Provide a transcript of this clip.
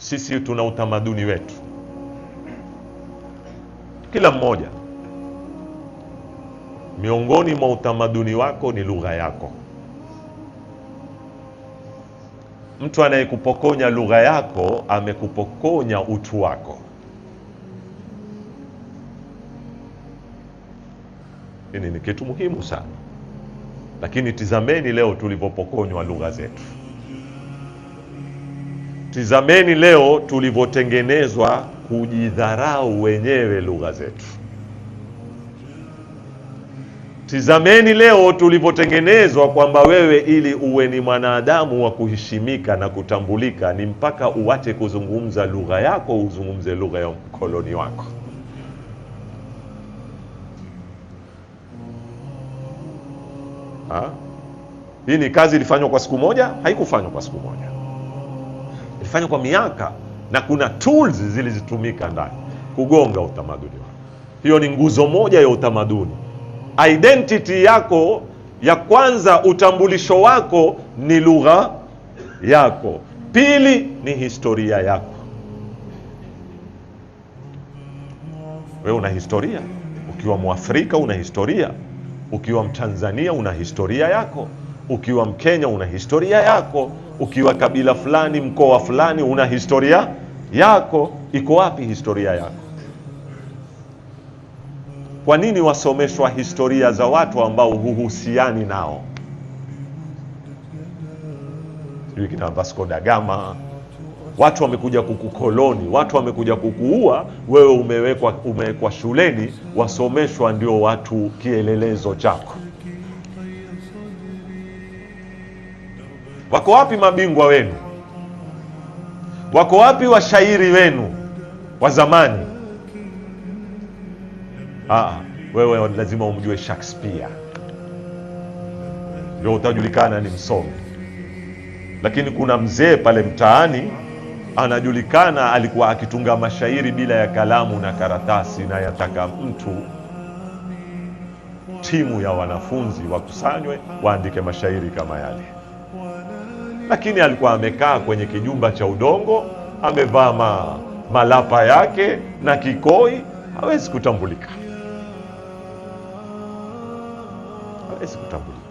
sisi tuna utamaduni wetu. Kila mmoja, miongoni mwa utamaduni wako ni lugha yako. Mtu anayekupokonya lugha yako amekupokonya utu wako. Hili ni kitu muhimu sana. Lakini tizameni leo tulipopokonywa lugha zetu. Tizameni leo tulivotengenezwa kujidharau wenyewe lugha zetu. Tizameni leo tulivotengenezwa kwamba wewe ili uwe ni mwanadamu wa kuheshimika na kutambulika ni mpaka uache kuzungumza lugha yako, uzungumze lugha ya mkoloni wako. Hii ni kazi ilifanywa kwa siku moja? Haikufanywa kwa siku moja, ilifanywa kwa miaka, na kuna tools zilizitumika ndani kugonga utamaduni wako. Hiyo ni nguzo moja ya utamaduni. Identity yako ya kwanza, utambulisho wako ni lugha yako. Pili ni historia yako. Wewe una historia. Ukiwa Mwafrika una historia. Ukiwa Mtanzania una historia yako. Ukiwa Mkenya una historia yako. Ukiwa kabila fulani, mkoa fulani, una historia yako. Iko wapi historia yako? Kwa nini wasomeshwa historia za watu ambao huhusiani nao? Sijui kina Vasco da Gama. Watu wamekuja kukukoloni, watu wamekuja kukuua, wewe umewekwa shuleni, wasomeshwa ndio watu kielelezo chako. Wako wapi mabingwa wenu? Wako wapi washairi wenu wa zamani? Wewe lazima umjue Shakespeare ndio utajulikana ni msomi. Lakini kuna mzee pale mtaani anajulikana alikuwa akitunga mashairi bila ya kalamu na karatasi, na yataka mtu, timu ya wanafunzi wakusanywe waandike mashairi kama yale. Lakini alikuwa amekaa kwenye kijumba cha udongo, amevaa malapa yake na kikoi, hawezi kutambulika. Hawezi kutambulika.